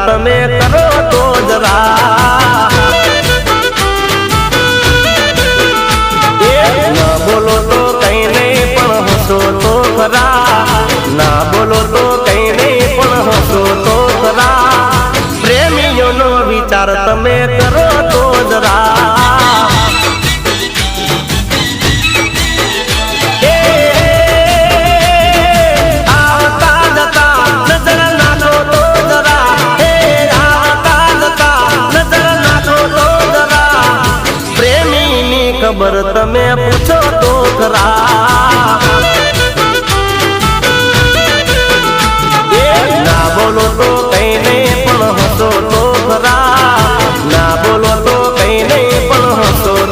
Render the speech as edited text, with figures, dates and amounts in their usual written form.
તમે કરો તો જરા ના બોલો તો કઈ નહીં પણ હસો તો ખરા ના બોલો તો કઈ નહીં પણ હસો તો ખરા પ્રેમીઓનો વિચાર તમે કરો તો જરા ખબર તમે પૂછો તો ખરા ના બોલો તો કઈ નહીં